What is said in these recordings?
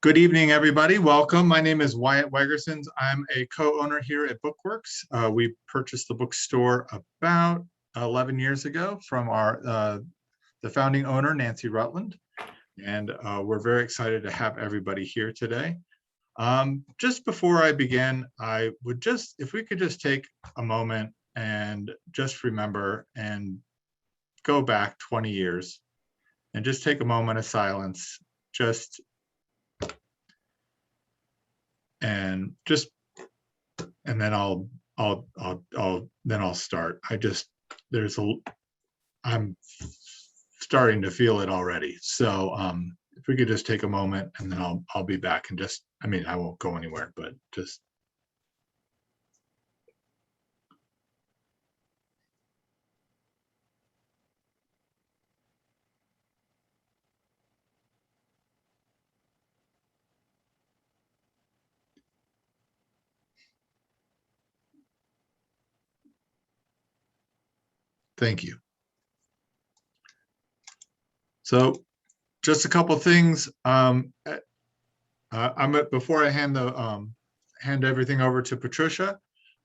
Good evening, everybody. Welcome. My name is Wyatt Wegersons. I'm a co-owner here at Bookworks. We purchased the bookstore about 11 years ago from the founding owner, Nancy Rutland. And we're very excited to have everybody here today. Just before I begin, I would if we could just take a moment and just remember and go back 20 years and just take a moment of silence, and then I'll start. I'm starting to feel it already. So if we could just take a moment, and then I'll be back and I won't go anywhere, but just. Thank you. So just a couple things. Before I hand everything over to Patricia,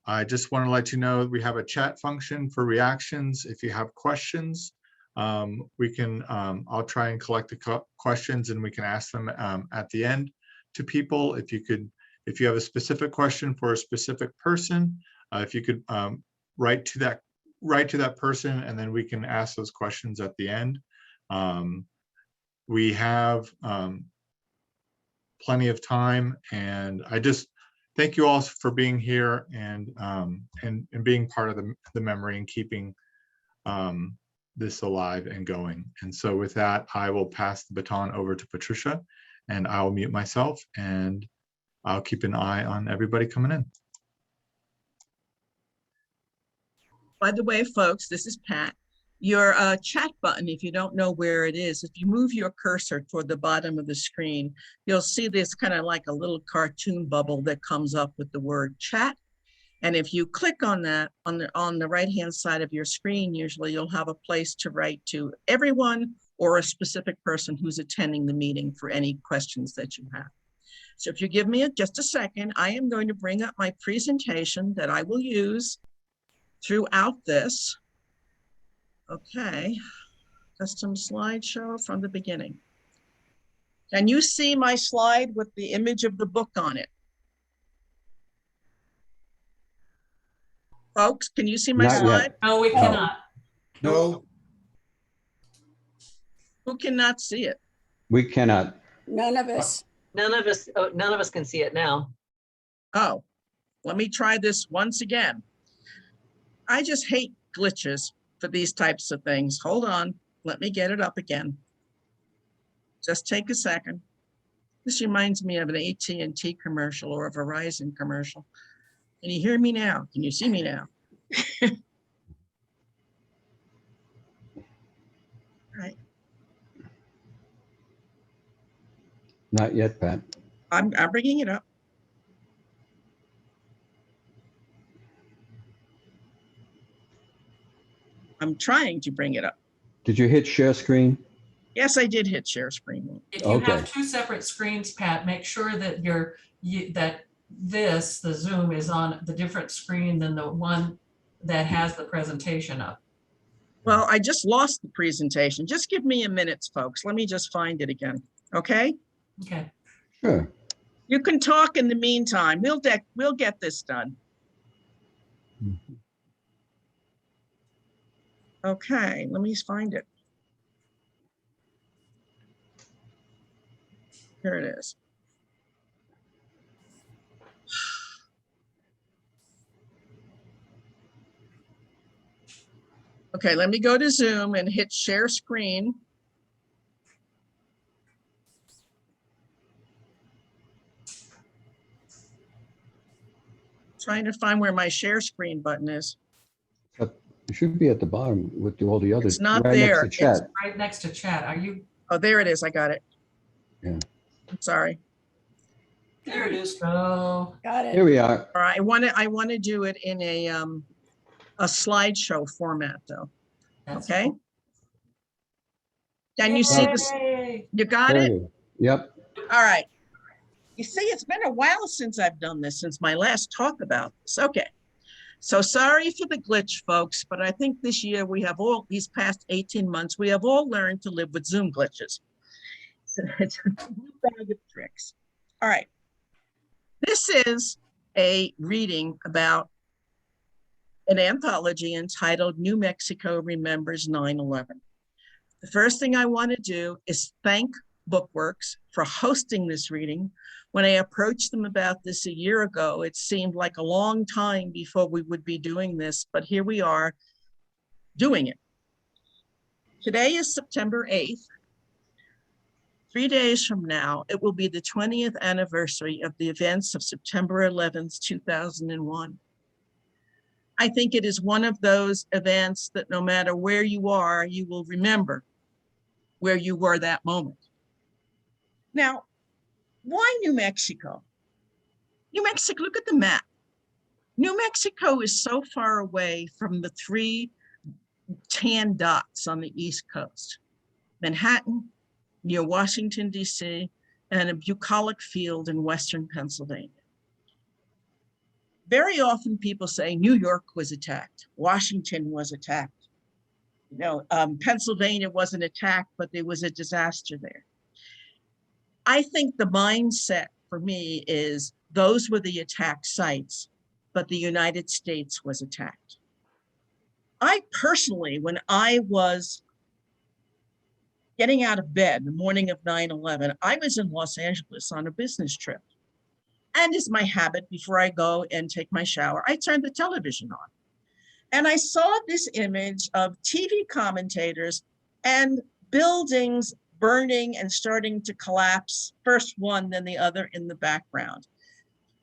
I just want to let you know we have a chat function for reactions. If you have questions, we can. I'll try and collect the questions, and we can ask them at the end to people. If you have a specific question for a specific person, if you could write to that person, and then we can ask those questions at the end. We have plenty of time, and I just thank you all for being here and being part of the memory and keeping this alive and going. And so with that, I will pass the baton over to Patricia, and I'll mute myself, and I'll keep an eye on everybody coming in. By the way, folks, this is Pat. Your chat button, if you don't know where it is, if you move your cursor toward the bottom of the screen, you'll see this kind of like a little cartoon bubble that comes up with the word chat. And if you click on that on the right-hand side of your screen, usually you'll have a place to write to everyone or a specific person who's attending the meeting for any questions that you have. So if you give me just a second, I am going to bring up my presentation that I will use throughout this. Okay, custom slideshow from the beginning. Can you see my slide with the image of the book on it? Folks, can you see my slide? No, we cannot. No. Who cannot see it? We cannot. None of us. None of us can see it now. Oh, let me try this once again. I just hate glitches for these types of things. Hold on, let me get it up again. Just take a second. This reminds me of an AT&T commercial or a Verizon commercial. Can you hear me now? Can you see me now? All right. Not yet, Pat. I'm bringing it up. I'm trying to bring it up. Did you hit share screen? Yes, I did hit share screen. If you have two separate screens, Pat, make sure that the Zoom is on the different screen than the one that has the presentation up. Well, I just lost the presentation. Just give me a minute, folks. Let me just find it again. Okay? Okay. Sure. You can talk in the meantime. We'll get this done. Mm-hmm. Okay, let me find it. Here it is. Okay, let me go to Zoom and hit share screen. Trying to find where my share screen button is. It should be at the bottom with all the others. It's not right there. Next to chat. It's right next to chat. Are you? Oh, there it is. I got it. Yeah. I'm sorry. There it is. Oh, Got it. Here we are. All right. I want to do it in a slideshow format, though. Okay. cool. Can you see this? Yay. You got it? Yep. All right. You see, it's been a while since I've done this, since my last talk about this. Okay. So sorry for the glitch, folks, but I think this year we have all, these past 18 months, we have all learned to live with Zoom glitches. So it's a new bag of tricks. All right. This is a reading about an anthology entitled New Mexico Remembers 9/11. The first thing I want to do is thank Bookworks for hosting this reading. When I approached them about this a year ago, it seemed like a long time before we would be doing this, but here we are doing it. Today is September 8th. 3 days from now, it will be the 20th anniversary of the events of September 11th, 2001. I think it is one of those events that no matter where you are, you will remember where you were that moment. Now, why New Mexico? New Mexico, look at the map. New Mexico is so far away from the 3 tan dots on the East Coast: Manhattan, near Washington, D.C., and a bucolic field in Western Pennsylvania. Very often people say New York was attacked, Washington was attacked. You know, Pennsylvania wasn't attacked, but there was a disaster there. I think the mindset for me is those were the attack sites, but the United States was attacked. I personally, when I was getting out of bed the morning of 9/11, I was in Los Angeles on a business trip. And it's my habit, before I go and take my shower, I turn the television on. And I saw this image of TV commentators and buildings burning and starting to collapse, first one, then the other in the background.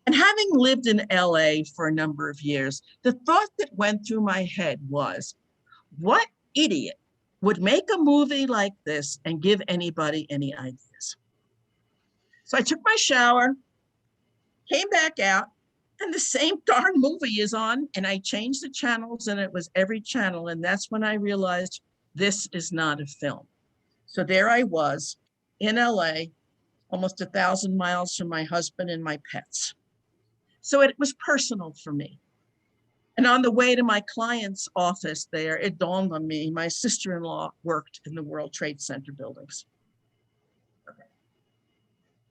And having lived in LA for a number of years, the thought that went through my head was, what idiot would make a movie like this and give anybody any ideas? So I took my shower, came back out, and the same darn movie is on, and I changed the channels and it was every channel. And that's when I realized this is not a film. So there I was in LA, almost 1,000 miles from my husband and my pets. So it was personal for me. And on the way to my client's office there, it dawned on me, my sister-in-law worked in the World Trade Center buildings. Okay.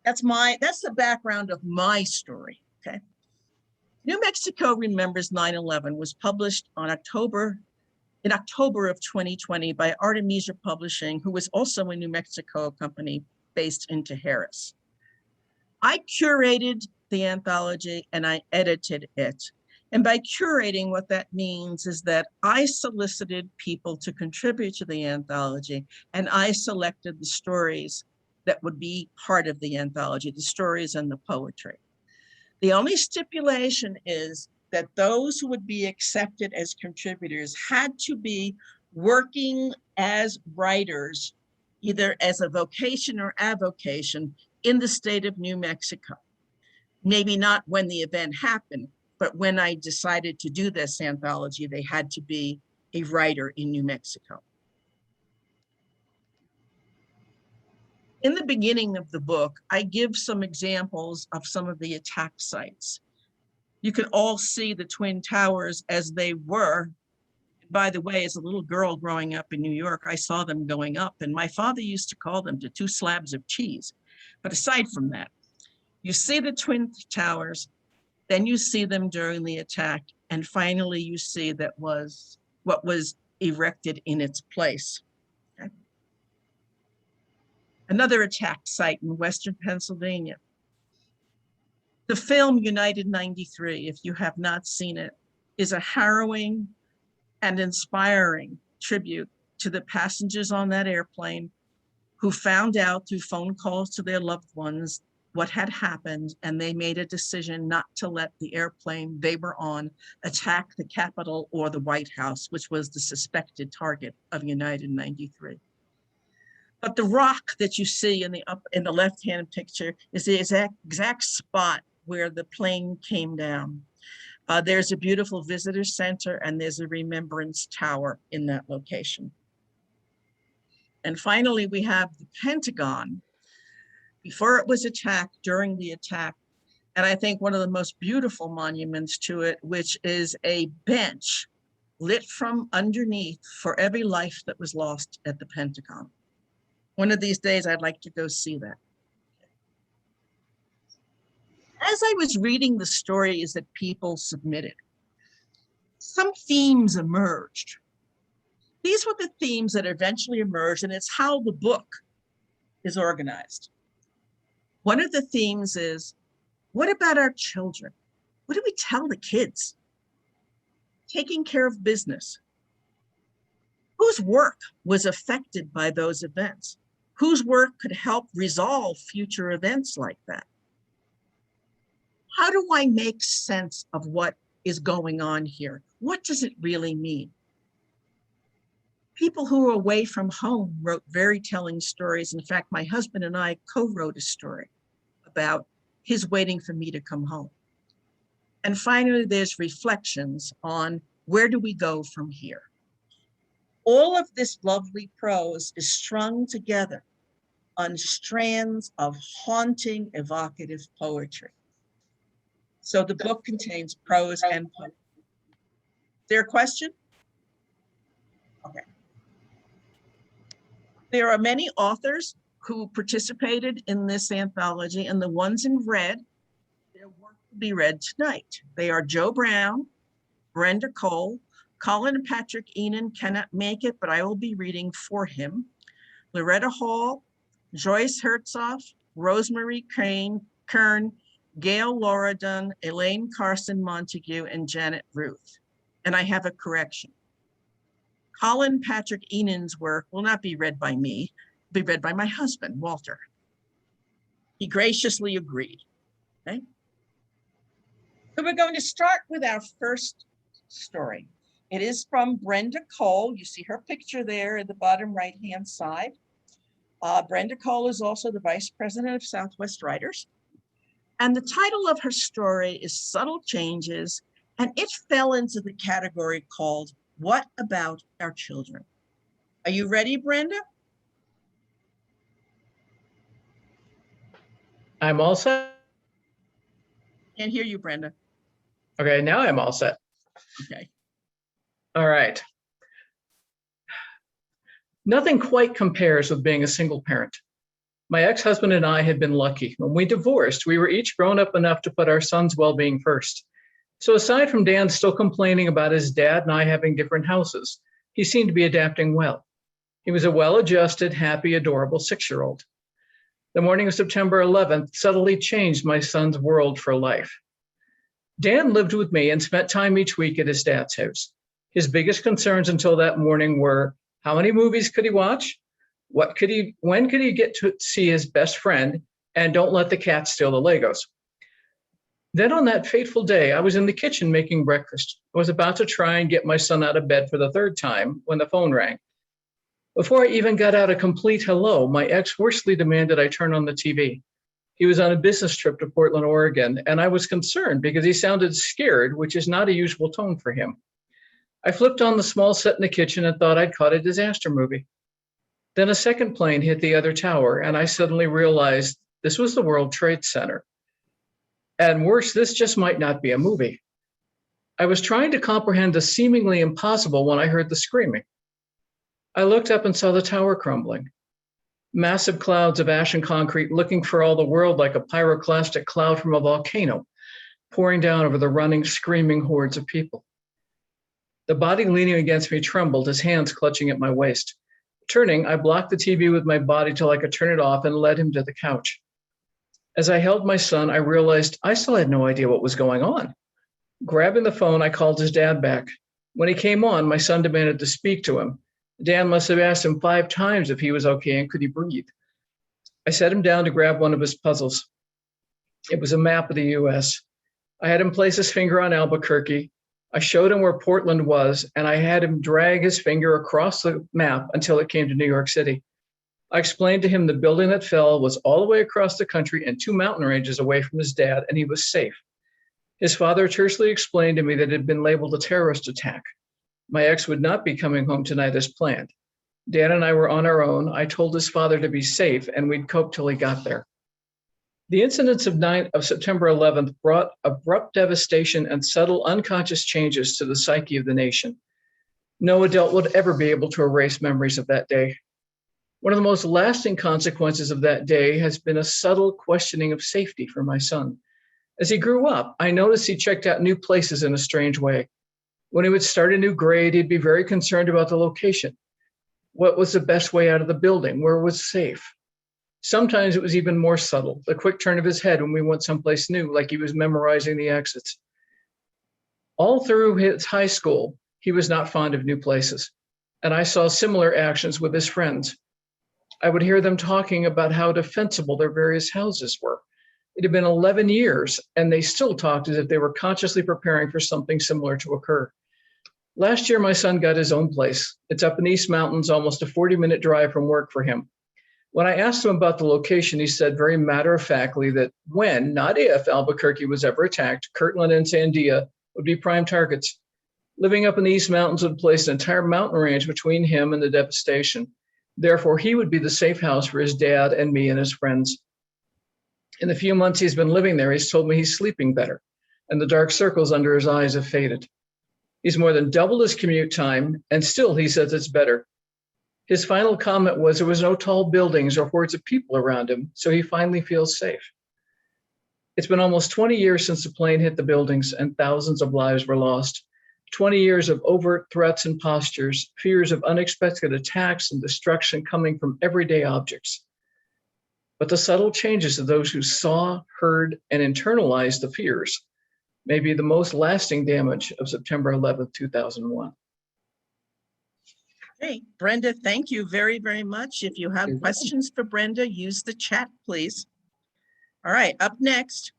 That's the background of my story, okay? New Mexico Remembers 9/11 was published in October of 2020 by Artemisia Publishing, who was also a New Mexico company based in Harris. I curated the anthology and I edited it. And by curating, what that means is that I solicited people to contribute to the anthology, and I selected the stories that would be part of the anthology, the stories and the poetry. The only stipulation is that those who would be accepted as contributors had to be working as writers, either as a vocation or avocation, in the state of New Mexico. Maybe not when the event happened, but when I decided to do this anthology, they had to be a writer in New Mexico. In the beginning of the book, I give some examples of some of the attack sites. You can all see the Twin Towers as they were. By the way, as a little girl growing up in New York, I saw them going up, and my father used to call them the 2 slabs of cheese. But aside from that, you see the Twin Towers, then you see them during the attack, and finally you see that was what was erected in its place. Okay. Another attack site in Western Pennsylvania. The film United 93, if you have not seen it, is a harrowing and inspiring tribute to the passengers on that airplane who found out through phone calls to their loved ones what had happened, and they made a decision not to let the airplane they were on attack the Capitol or the White House, which was the suspected target of United 93. But the rock that you see in the left-hand picture is the exact spot where the plane came down. There's a beautiful visitor center and there's a remembrance tower in that location. And finally, we have the Pentagon. before it was attacked, during the attack, and I think one of the most beautiful monuments to it, which is a bench lit from underneath for every life that was lost at the Pentagon. One of these days, I'd like to go see that. As I was reading the stories that people submitted, some themes emerged. These were the themes that eventually emerged, and it's how the book is organized. One of the themes is, what about our children? What do we tell the kids? Taking care of business. Whose work was affected by those events? Whose work could help resolve future events like that? How do I make sense of what is going on here? What does it really mean? People who were away from home wrote very telling stories. In fact, my husband and I co-wrote a story about his waiting for me to come home. And finally, there's reflections on where do we go from here? All of this lovely prose is strung together on strands of haunting, evocative poetry. So the book contains prose and poetry. Is there a question? Okay. There are many authors who participated in this anthology, and the ones in red, their work will be read tonight. They are Joe Brown, Brenda Cole, Colin and Patrick Enan cannot make it, but I will be reading for him. Loreta Hall, Joyce Herzog, Rosemary Kern, Gail Laura Dunn, Elaine Montague, and Janet Ruth. And I have a correction. Colin Patrick Enan's work will not be read by me, be read by my husband, Walter. He graciously agreed. Okay? So we're going to start with our first story. It is from Brenda Cole. You see her picture there at the bottom right-hand side. Brenda Cole is also the vice president of Southwest Writers. And the title of her story is Subtle Changes, and it fell into the category called What About Our Children? Are you ready, Brenda? I'm all set. Can't hear you, Brenda. Okay, now I'm all set. Okay. All right. Nothing quite compares with being a single parent. My ex-husband and I had been lucky. When we divorced, we were each grown up enough to put our son's well-being first. So aside from Dan still complaining about his dad and I having different houses, he seemed to be adapting well. He was a well-adjusted, happy, adorable 6-year-old. The morning of September 11th subtly changed my son's world for life. Dan lived with me and spent time each week at his dad's house. His biggest concerns until that morning were, how many movies could he watch? When could he get to see his best friend? And don't let the cat steal the Legos. Then on that fateful day, I was in the kitchen making breakfast. I was about to try and get my son out of bed for the 3rd time when the phone rang. Before I even got out a complete hello, my ex hoarsely demanded I turn on the TV. He was on a business trip to Portland, Oregon, and I was concerned because he sounded scared, which is not a usual tone for him. I flipped on the small set in the kitchen and thought I'd caught a disaster movie. Then a second plane hit the other tower, and I suddenly realized this was the World Trade Center. And worse, this just might not be a movie. I was trying to comprehend the seemingly impossible when I heard the screaming. I looked up and saw the tower crumbling. Massive clouds of ash and concrete looking for all the world like a pyroclastic cloud from a volcano, pouring down over the running, screaming hordes of people. The body leaning against me trembled, his hands clutching at my waist. Turning, I blocked the TV with my body till I could turn it off and led him to the couch. As I held my son, I realized I still had no idea what was going on. Grabbing the phone, I called his dad back. When he came on, my son demanded to speak to him. Dan must have asked him 5 times if he was okay and could he breathe. I set him down to grab one of his puzzles. It was a map of the US. I had him place his finger on Albuquerque. I showed him where Portland was, and I had him drag his finger across the map until it came to New York City. I explained to him the building that fell was all the way across the country and 2 mountain ranges away from his dad, and he was safe. His father tersely explained to me that it had been labeled a terrorist attack. My ex would not be coming home tonight as planned. Dan and I were on our own. I told his father to be safe, and we'd cope till he got there. The incidents of September 11th brought abrupt devastation and subtle unconscious changes to the psyche of the nation. No adult would ever be able to erase memories of that day. One of the most lasting consequences of that day has been a subtle questioning of safety for my son. As he grew up, I noticed he checked out new places in a strange way. When he would start a new grade, he'd be very concerned about the location. What was the best way out of the building? Where was safe? Sometimes it was even more subtle, the quick turn of his head when we went someplace new, like he was memorizing the exits. All through his high school, he was not fond of new places, and I saw similar actions with his friends. I would hear them talking about how defensible their various houses were. It had been 11 years, and they still talked as if they were consciously preparing for something similar to occur. Last year, my son got his own place. It's up in the East Mountains, almost a 40-minute drive from work for him. When I asked him about the location, he said very matter-of-factly that when, not if, Albuquerque was ever attacked, Kirtland and Sandia would be prime targets. Living up in the East Mountains would place an entire mountain range between him and the devastation. Therefore, he would be the safe house for his dad and me and his friends. In the few months he's been living there, he's told me he's sleeping better, and the dark circles under his eyes have faded. He's more than doubled his commute time, and still he says it's better. His final comment was there was no tall buildings or hordes of people around him, so he finally feels safe. It's been almost 20 years since the plane hit the buildings and thousands of lives were lost. 20 years of overt threats and postures, fears of unexpected attacks and destruction coming from everyday objects. But the subtle changes of those who saw, heard, and internalized the fears may be the most lasting damage of September 11th, 2001. Hey, Brenda, thank you very, very much. If you have questions for Brenda, use the chat, please. All right, up next,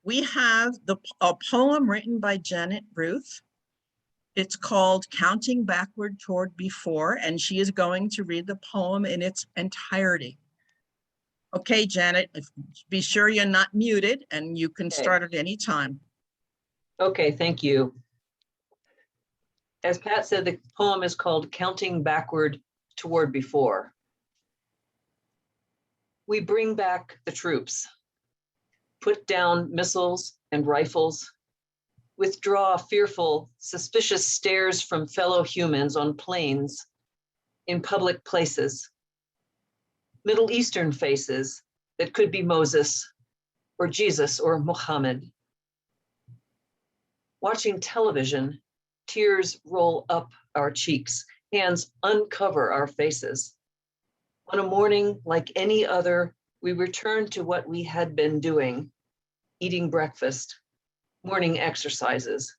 we have a poem written by Janet Ruth. It's called Counting Backward Toward Before, and she is going to read the poem in its entirety. Okay, Janet, be sure you're not muted and you can start at any time. Okay, thank you. As Pat said, the poem is called Counting Backward Toward Before. We bring back the troops, put down missiles and rifles, withdraw fearful, suspicious stares from fellow humans on planes, in public places, Middle Eastern faces that could be Moses or Jesus or Muhammad. Watching television, tears roll up our cheeks, hands uncover our faces. On a morning like any other, we return to what we had been doing, eating breakfast, morning exercises,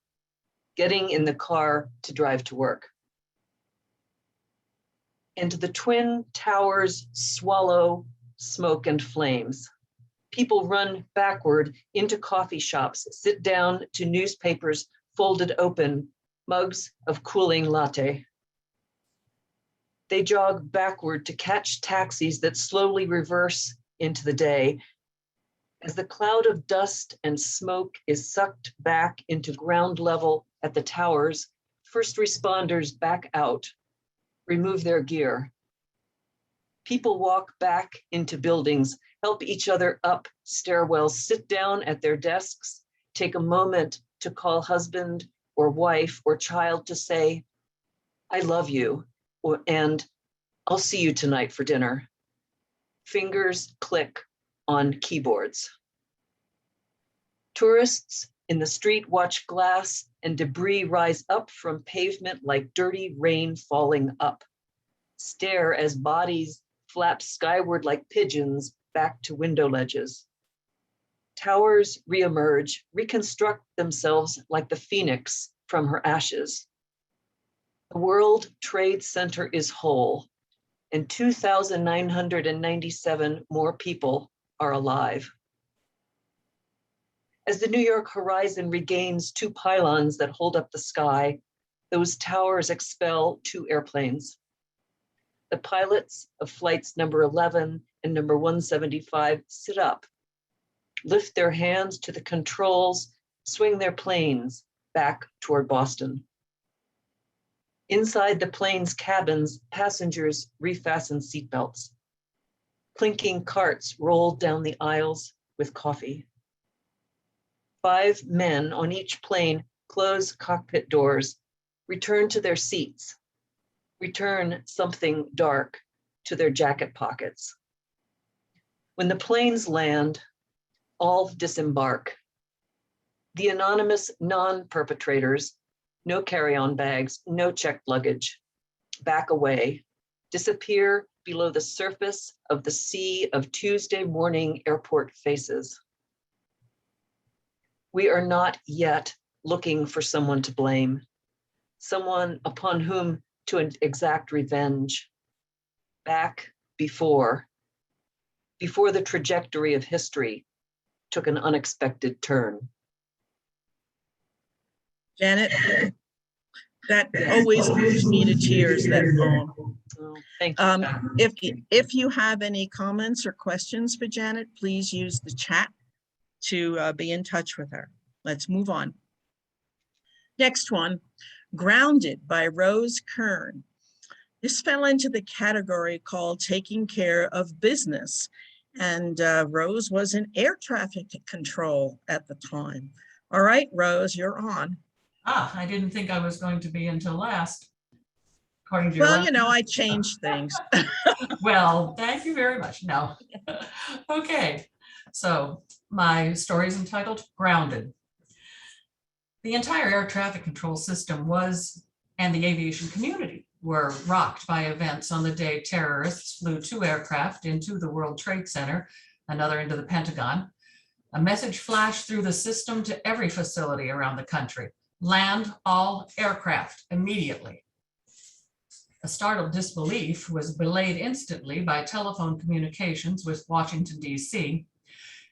getting in the car to drive to work. And the twin towers swallow smoke and flames. People run backward into coffee shops, sit down to newspapers folded open, mugs of cooling latte. They jog backward to catch taxis that slowly reverse into the day. As the cloud of dust and smoke is sucked back into ground level at the towers, first responders back out, remove their gear. People walk back into buildings, help each other up stairwells, sit down at their desks, take a moment to call husband or wife or child to say, I love you, and I'll see you tonight for dinner. Fingers click on keyboards. Tourists in the street watch glass and debris rise up from pavement like dirty rain falling up. Stare as bodies flap skyward like pigeons back to window ledges. Towers reemerge, reconstruct themselves like the phoenix from her ashes. The World Trade Center is whole, and 2,997 more people are alive. As the New York horizon regains two pylons that hold up the sky, those towers expel two airplanes. The pilots of flights number 11 and number 175 sit up, lift their hands to the controls, swing their planes back toward Boston. Inside the plane's cabins, passengers refasten seatbelts. Clinking carts rolled down the aisles with coffee. 5 men on each plane close cockpit doors, return to their seats, return something dark to their jacket pockets. When the planes land, all disembark. The anonymous non-perpetrators, no carry-on bags, no checked luggage, back away, disappear below the surface of the sea of Tuesday morning airport faces. We are not yet looking for someone to blame, someone upon whom to exact revenge. Back before the trajectory of history took an unexpected turn. Janet, that always moves me to tears, that poem. Oh, thank you. If you have any comments or questions for Janet, please use the chat to be in touch with her. Let's move on. Next one, Grounded by Rose Kern. This fell into the category called Taking Care of Business. And Rose was in air traffic control at the time. All right, Rose, you're on. I didn't think I was going to be until last. According to your Well, you know, I changed things. Well, thank you very much. No. Okay, so my story is entitled Grounded. The entire air traffic control system and the aviation community were rocked by events on the day terrorists flew 2 aircraft into the World Trade Center, another into the Pentagon. A message flashed through the system to every facility around the country: land all aircraft immediately. A startled disbelief was belayed instantly by telephone communications with Washington, D.C.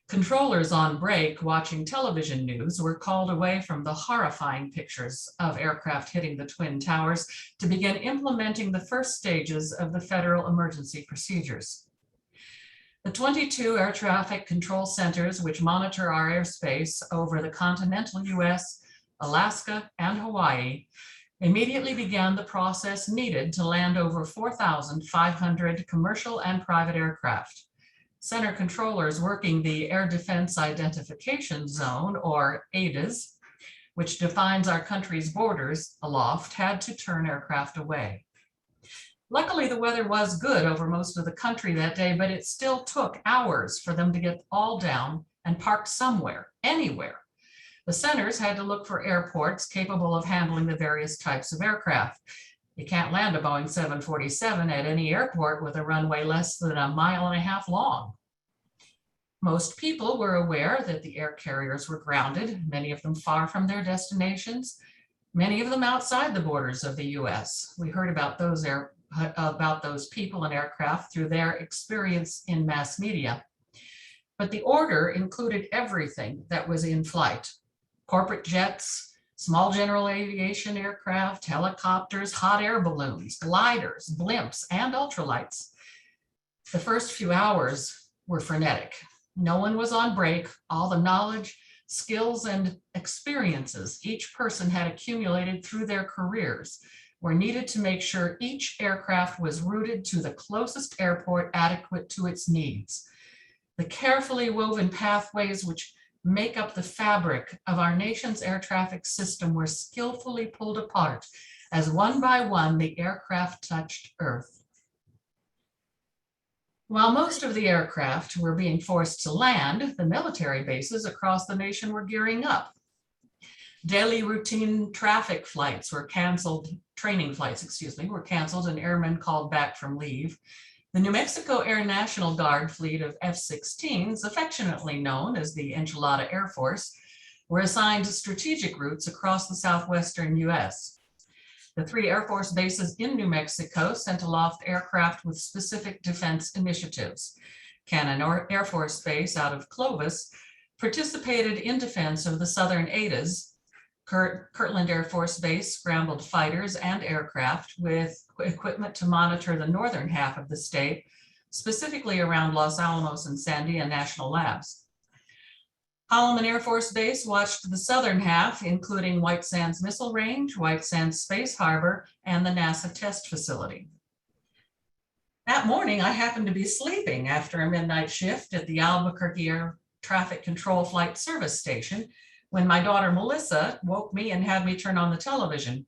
Controllers on break watching television news were called away from the horrifying pictures of aircraft hitting the Twin Towers to begin implementing the first stages of the federal emergency procedures. The 22 air traffic control centers which monitor our airspace over the continental US, Alaska, and Hawaii immediately began the process needed to land over 4,500 commercial and private aircraft. Center controllers working the Air Defense Identification Zone, or ADIZ, which defines our country's borders aloft, had to turn aircraft away. Luckily, the weather was good over most of the country that day, but it still took hours for them to get all down and parked somewhere, anywhere. The centers had to look for airports capable of handling the various types of aircraft. You can't land a Boeing 747 at any airport with a runway less than 1.5 miles long. Most people were aware that the air carriers were grounded, many of them far from their destinations, many of them outside the borders of the US. We heard about those people and aircraft through their experience in mass media. But the order included everything that was in flight: corporate jets, small general aviation aircraft, helicopters, hot air balloons, gliders, blimps, and ultralights. The first few hours were frenetic. No one was on break. All the knowledge, skills, and experiences each person had accumulated through their careers were needed to make sure each aircraft was routed to the closest airport adequate to its needs. The carefully woven pathways which make up the fabric of our nation's air traffic system were skillfully pulled apart as one by one the aircraft touched Earth. While most of the aircraft were being forced to land, the military bases across the nation were gearing up. Daily routine traffic flights were canceled, training flights, were canceled and airmen called back from leave. The New Mexico Air National Guard fleet of F-16s, affectionately known as the Enchilada Air Force, were assigned strategic routes across the southwestern US. The 3 Air Force bases in New Mexico sent aloft aircraft with specific defense initiatives. Cannon Air Force Base out of Clovis participated in defense of the southern ADIZ. Kirtland Air Force Base scrambled fighters and aircraft with equipment to monitor the northern half of the state, specifically around Los Alamos and Sandia National Labs. Holloman Air Force Base watched the southern half, including White Sands Missile Range, White Sands Space Harbor, and the NASA Test Facility. At That morning, I happened to be sleeping after a midnight shift at the Albuquerque Air Traffic Control Flight Service Station when my daughter Melissa woke me and had me turn on the television.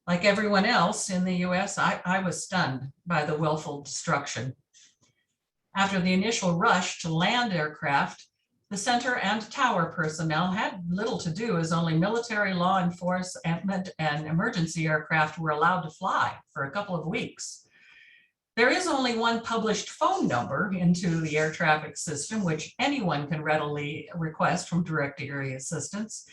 Like everyone else in the US, I was stunned by the willful destruction. After the initial rush to land aircraft, the center and tower personnel had little to do, as only military, law enforcement, and emergency aircraft were allowed to fly for a couple of weeks. There is only one published phone number into the air traffic system, which anyone can readily request from direct area assistance,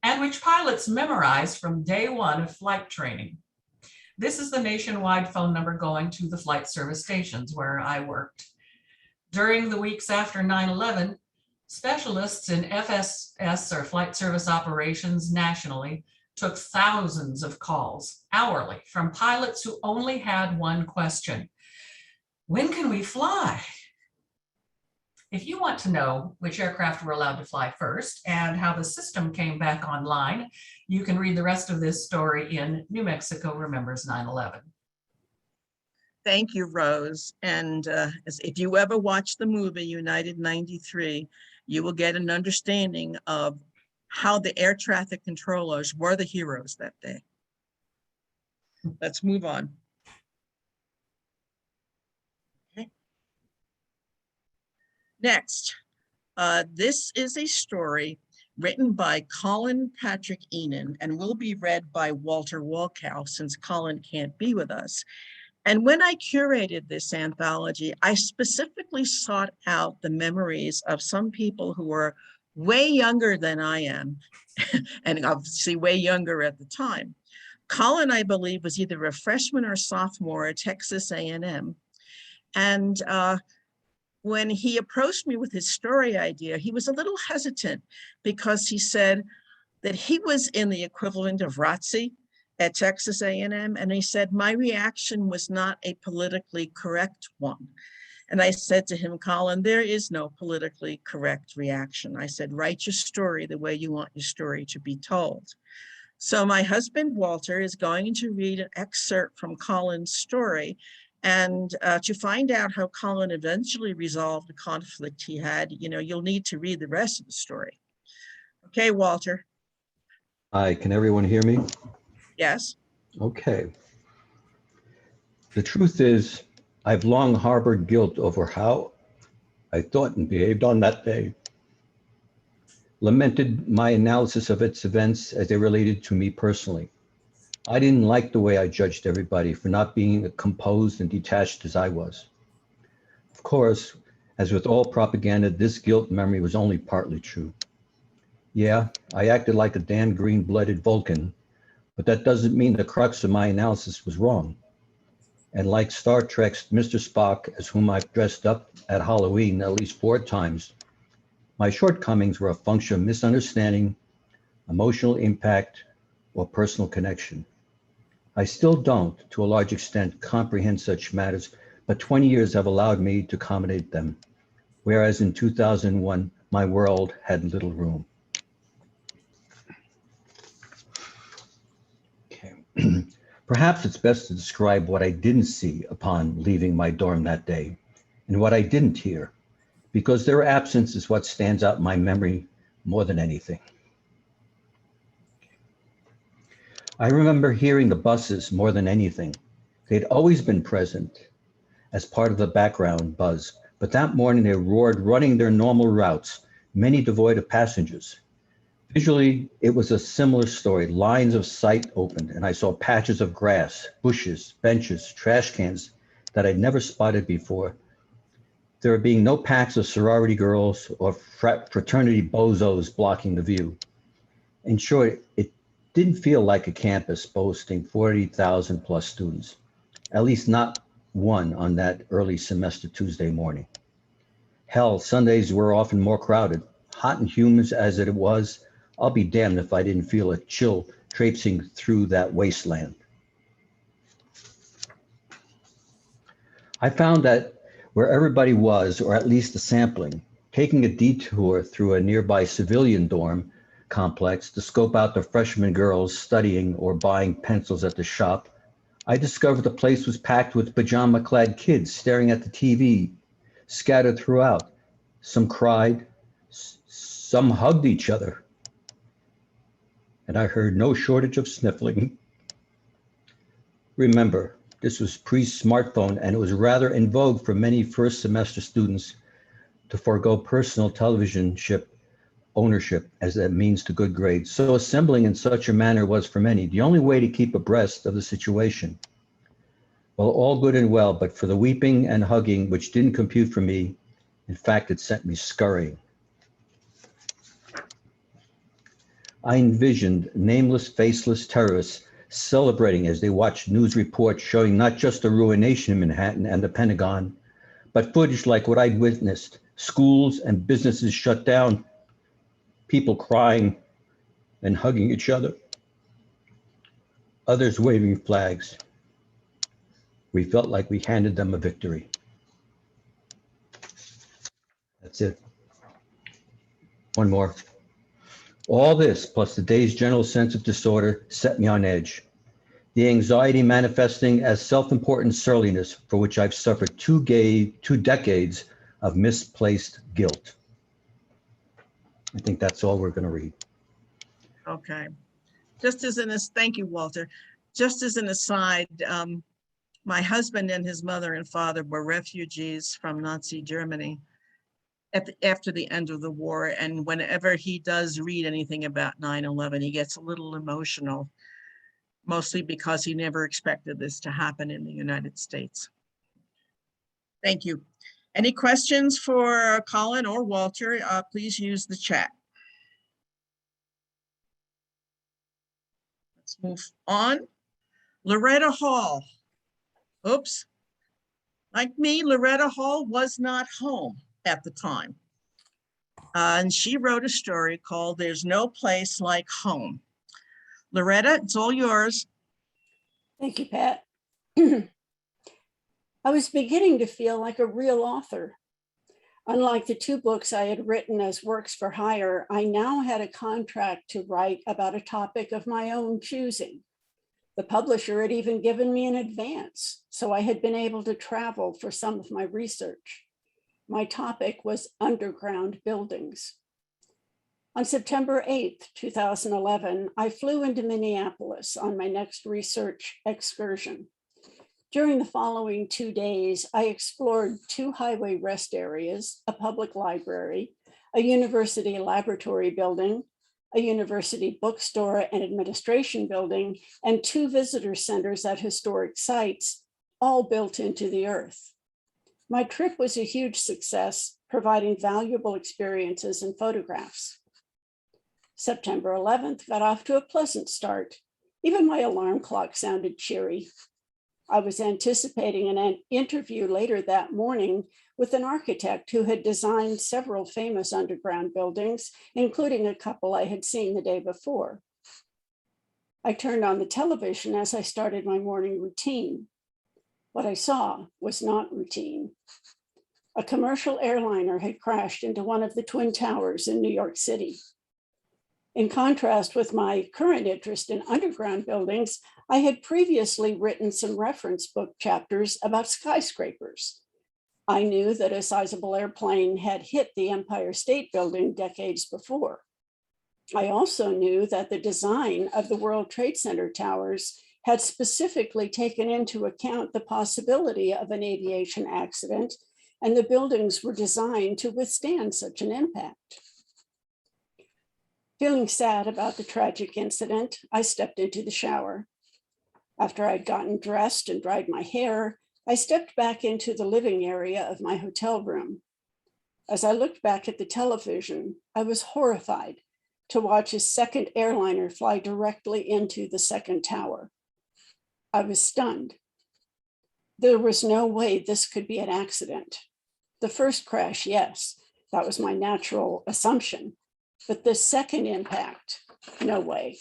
and which pilots memorized from day one of flight training. This is the nationwide phone number going to the flight service stations where I worked. During the weeks after 9/11, specialists in FSS, or flight service operations nationally, took thousands of calls hourly from pilots who only had one question: when can we fly? If you want to know which aircraft were allowed to fly first and how the system came back online, you can read the rest of this story in New Mexico Remembers 9/11. Thank you, Rose. And if you ever watch the movie United 93, you will get an understanding of how the air traffic controllers were the heroes that day. Let's move on. Okay. Next, this is a story written by Colin Patrick Enan and will be read by Walter Walkow since Colin can't be with us. And when I curated this anthology, I specifically sought out the memories of some people who were way younger than I am, and obviously way younger at the time. Colin, I believe, was either a freshman or sophomore at Texas A&M. And when he approached me with his story idea, he was a little hesitant because he said that he was in the equivalent of ROTC at Texas A&M. And he said, my reaction was not a politically correct one. And I said to him, Colin, there is no politically correct reaction. I said, write your story the way you want your story to be told. So my husband, Walter, is going to read an excerpt from Colin's story and to find out how Colin eventually resolved the conflict he had, you'll need to read the rest of the story. Okay, Walter. Hi, can everyone hear me? Yes. Okay. The truth is, I've long harbored guilt over how I thought and behaved on that day. Lamented my analysis of its events as they related to me personally. I didn't like the way I judged everybody for not being as composed and detached as I was. Of course, as with all propaganda, this guilt memory was only partly true. Yeah, I acted like a damn green-blooded Vulcan, but that doesn't mean the crux of my analysis was wrong. And like Star Trek's Mr. Spock, as whom I've dressed up at Halloween at least 4 times, my shortcomings were a function of misunderstanding, emotional impact, or personal connection. I still don't, to a large extent, comprehend such matters, but 20 years have allowed me to accommodate them, whereas in 2001, my world had little room. Okay. Perhaps it's best to describe what I didn't see upon leaving my dorm that day, and what I didn't hear, because their absence is what stands out in my memory more than anything. I remember hearing the buses more than anything. They'd always been present as part of the background buzz, but that morning they roared, running their normal routes, many devoid of passengers. Visually, it was a similar story. Lines of sight opened, and I saw patches of grass, bushes, benches, trash cans that I'd never spotted before. There being no packs of sorority girls or fraternity bozos blocking the view. In short, it didn't feel like a campus boasting 40,000 plus students, at least not one on that early semester Tuesday morning. Hell, Sundays were often more crowded. Hot and humid as it was, I'll be damned if I didn't feel a chill traipsing through that wasteland. I found that where everybody was, or at least a sampling, taking a detour through a nearby civilian dorm complex to scope out the freshman girls studying or buying pencils at the shop I discovered the place was packed with pajama-clad kids staring at the TV, scattered throughout. Some cried, some hugged each other, and I heard no shortage of sniffling. Remember, this was pre-smartphone, and it was rather in vogue for many first semester students to forego personal television ownership as a means to good grades. So assembling in such a manner was for many the only way to keep abreast of the situation. Well, all good and well, but for the weeping and hugging, which didn't compute for me, in fact, it sent me scurrying. I envisioned nameless, faceless terrorists celebrating as they watched news reports showing not just the ruination in Manhattan and the Pentagon, but footage like what I'd witnessed, schools and businesses shut down, people crying and hugging each other, others waving flags. We felt like we handed them a victory. That's it. One more. All this, plus the day's general sense of disorder, set me on edge. The anxiety manifesting as self-important surliness for which I've suffered two decades of misplaced guilt. I think that's all we're going to read. Okay. Just as thank you, Walter. Just as an aside, my husband and his mother and father were refugees from Nazi Germany after the end of the war. And whenever he does read anything about 9/11, he gets a little emotional, mostly because he never expected this to happen in the United States. Thank you. Any questions for Colin or Walter? Please use the chat. Let's move on. Loreta Hall. Oops. Like me, Loreta Hall was not home at the time. And she wrote a story called There's No Place Like Home. Loreta, it's all yours. Thank you, Pat. I was beginning to feel like a real author. Unlike the two books I had written as works for hire, I now had a contract to write about a topic of my own choosing. The publisher had even given me an advance, so I had been able to travel for some of my research. My topic was underground buildings. On September 8th, 2011, I flew into Minneapolis on my next research excursion. During the following 2 days, I explored 2 highway rest areas, a public library, a university laboratory building, a university bookstore and administration building, and 2 visitor centers at historic sites, all built into the earth. My trip was a huge success, providing valuable experiences and photographs. September 11th got off to a pleasant start. Even my alarm clock sounded cheery. I was anticipating an interview later that morning with an architect who had designed several famous underground buildings, including a couple I had seen the day before. I turned on the television as I started my morning routine. What I saw was not routine. A commercial airliner had crashed into one of the Twin Towers in New York City. In contrast with my current interest in underground buildings, I had previously written some reference book chapters about skyscrapers. I knew that a sizable airplane had hit the Empire State Building decades before. I also knew that the design of the World Trade Center towers had specifically taken into account the possibility of an aviation accident, and the buildings were designed to withstand such an impact. Feeling sad about the tragic incident, I stepped into the shower. After I'd gotten dressed and dried my hair, I stepped back into the living area of my hotel room. As I looked back at the television, I was horrified to watch a second airliner fly directly into the second tower. I was stunned. There was no way this could be an accident. The first crash, yes, that was my natural assumption. But the second impact, no way.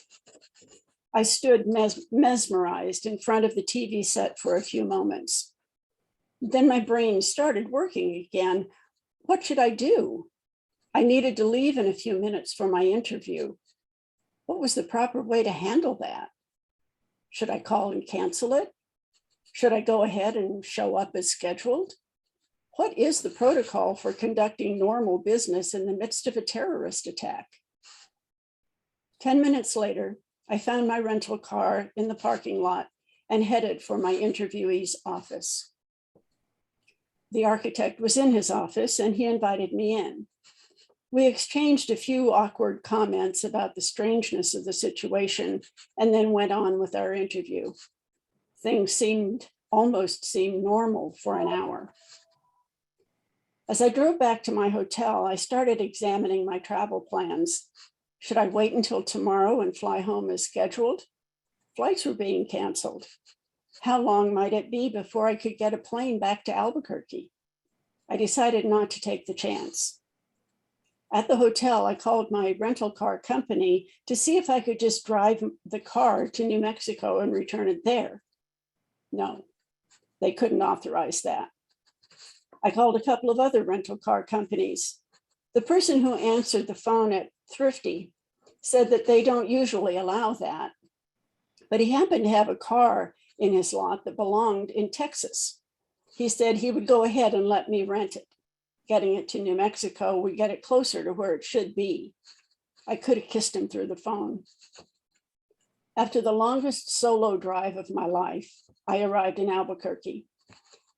I stood mesmerized in front of the TV set for a few moments. Then my brain started working again. What should I do? I needed to leave in a few minutes for my interview. What was the proper way to handle that? Should I call and cancel it? Should I go ahead and show up as scheduled? What is the protocol for conducting normal business in the midst of a terrorist attack? 10 minutes later, I found my rental car in the parking lot and headed for my interviewee's office. The architect was in his office and he invited me in. We exchanged a few awkward comments about the strangeness of the situation and then went on with our interview. Things almost seemed normal for an hour. As I drove back to my hotel, I started examining my travel plans. Should I wait until tomorrow and fly home as scheduled? Flights were being canceled. How long might it be before I could get a plane back to Albuquerque? I decided not to take the chance. At the hotel, I called my rental car company to see if I could just drive the car to New Mexico and return it there. No, they couldn't authorize that. I called a couple of other rental car companies. The person who answered the phone at Thrifty said that they don't usually allow that, but he happened to have a car in his lot that belonged in Texas. He said he would go ahead and let me rent it. Getting it to New Mexico would get it closer to where it should be. I could have kissed him through the phone. After the longest solo drive of my life, I arrived in Albuquerque.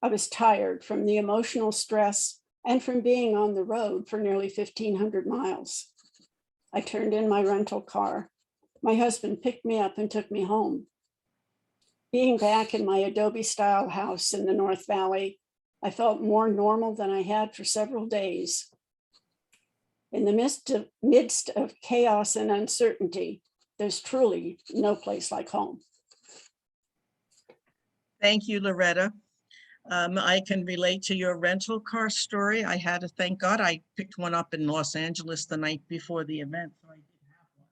I was tired from the emotional stress and from being on the road for nearly 1,500 miles. I turned in my rental car. My husband picked me up and took me home. Being back in my Adobe-style house in the North Valley, I felt more normal than I had for several days. In the midst of chaos and uncertainty, there's truly no place like home. Thank you, Loreta. I can relate to your rental car story. I had to, thank God, I picked one up in Los Angeles the night before the event, so I did have one.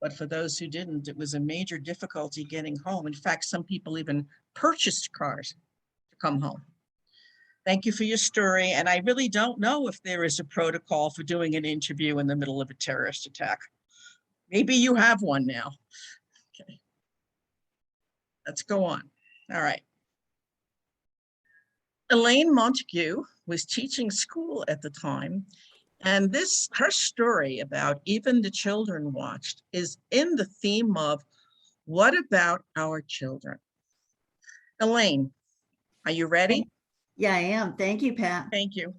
But for those who didn't, it was a major difficulty getting home. In fact, some people even purchased cars to come home. Thank you for your story. And I really don't know if there is a protocol for doing an interview in the middle of a terrorist attack. Maybe you have one now. Okay. Let's go on. All right. Elaine Montague was teaching school at the time, and her story about Even the Children Watched is in the theme of what about our children? Elaine, are you ready? Yeah, I am. Thank you, Pat. Thank you.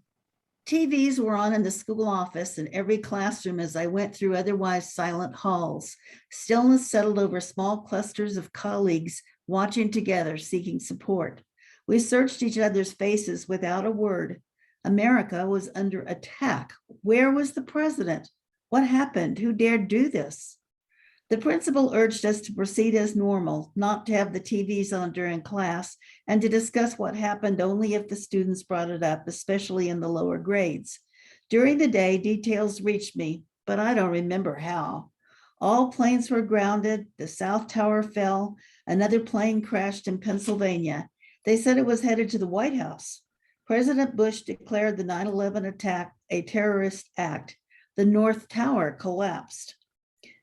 TVs were on in the school office and every classroom as I went through otherwise silent halls. Stillness settled over small clusters of colleagues watching together, seeking support. We searched each other's faces without a word. America was under attack. Where was the president? What happened? Who dared do this? The principal urged us to proceed as normal, not to have the TVs on during class, and to discuss what happened only if the students brought it up, especially in the lower grades. During the day, details reached me, but I don't remember how. All planes were grounded, the South Tower fell, another plane crashed in Pennsylvania. They said it was headed to the White House. President Bush declared the 9/11 attack a terrorist act. The North Tower collapsed.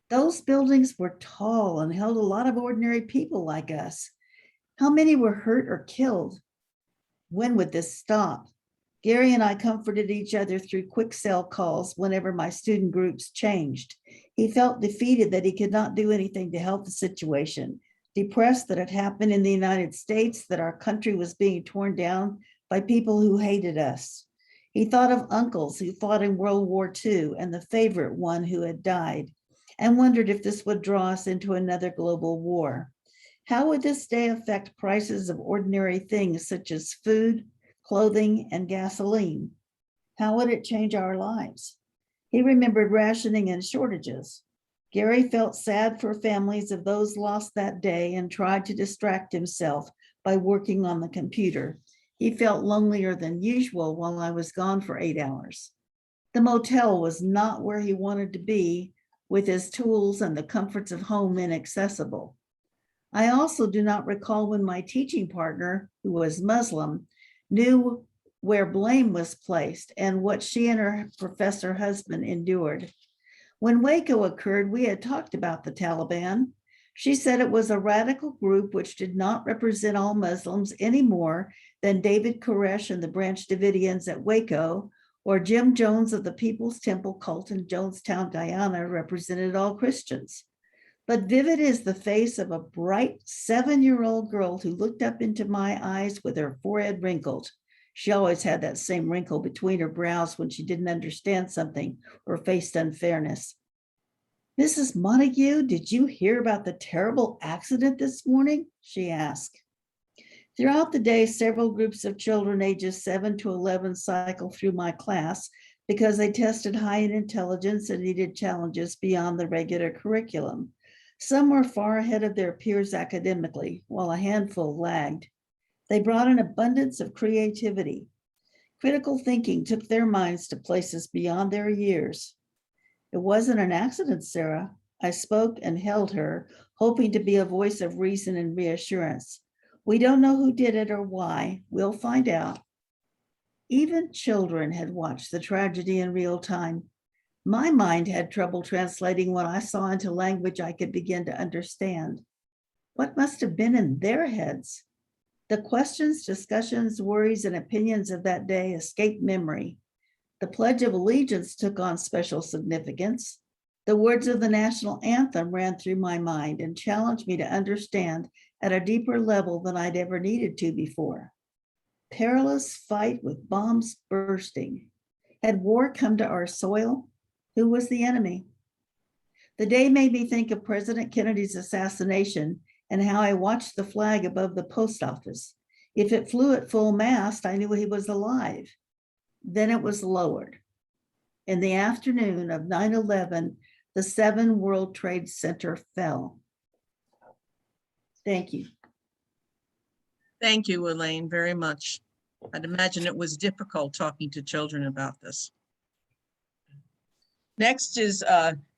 Those buildings were tall and held a lot of ordinary people like us. How many were hurt or killed? When would this stop? Gary and I comforted each other through quick cell calls whenever my student groups changed. He felt defeated that he could not do anything to help the situation, depressed that it happened in the United States, that our country was being torn down by people who hated us. He thought of uncles who fought in World War II and the favorite one who had died, and wondered if this would draw us into another global war. How would this day affect prices of ordinary things such as food, clothing, and gasoline? How would it change our lives? He remembered rationing and shortages. Gary felt sad for families of those lost that day and tried to distract himself by working on the computer. He felt lonelier than usual while I was gone for 8 hours. The motel was not where he wanted to be, with his tools and the comforts of home inaccessible. I also do not recall when my teaching partner, who was Muslim, knew where blame was placed and what she and her professor husband endured. When Waco occurred, we had talked about the Taliban. She said it was a radical group which did not represent all Muslims any more than David Koresh and the Branch Davidians at Waco, or Jim Jones of the People's Temple cult in Jonestown, Guyana, represented all Christians. But vivid is the face of a bright 7-year-old girl who looked up into my eyes with her forehead wrinkled. She always had that same wrinkle between her brows when she didn't understand something or faced unfairness. Mrs. Montague, did you hear about the terrible accident this morning? She asked. Throughout the day, several groups of children ages 7 to 11 cycled through my class because they tested high in intelligence and needed challenges beyond the regular curriculum. Some were far ahead of their peers academically, while a handful lagged. They brought an abundance of creativity. Critical thinking took their minds to places beyond their years. It wasn't an accident, Sarah. I spoke and held her, hoping to be a voice of reason and reassurance. We don't know who did it or why. We'll find out. Even children had watched the tragedy in real time. My mind had trouble translating what I saw into language I could begin to understand. What must have been in their heads? The questions, discussions, worries, and opinions of that day escaped memory. The Pledge of Allegiance took on special significance. The words of the national anthem ran through my mind and challenged me to understand at a deeper level than I'd ever needed to before. Perilous fight with bombs bursting. Had war come to our soil? Who was the enemy? The day made me think of President Kennedy's assassination and how I watched the flag above the post office. If it flew at full mast, I knew he was alive. Then it was lowered. In the afternoon of 9/11, the 7 World Trade Center fell. Thank you. Thank you, Elaine, very much. I'd imagine it was difficult talking to children about this. Next is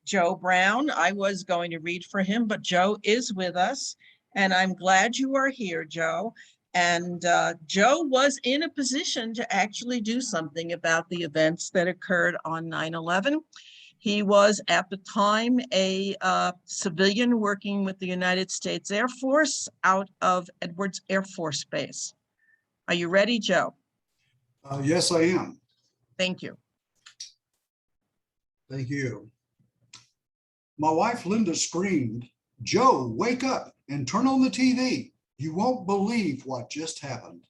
Joe Brown. I was going to read for him, but Joe is with us, and I'm glad you are here, Joe. And Joe was in a position to actually do something about the events that occurred on 9/11. He was at the time a civilian working with the United States Air Force out of Edwards Air Force Base. Are you ready, Joe? Yes, I am. Thank you. Thank you. My wife, Linda, screamed, "Joe, wake up and turn on the TV. You won't believe what just happened."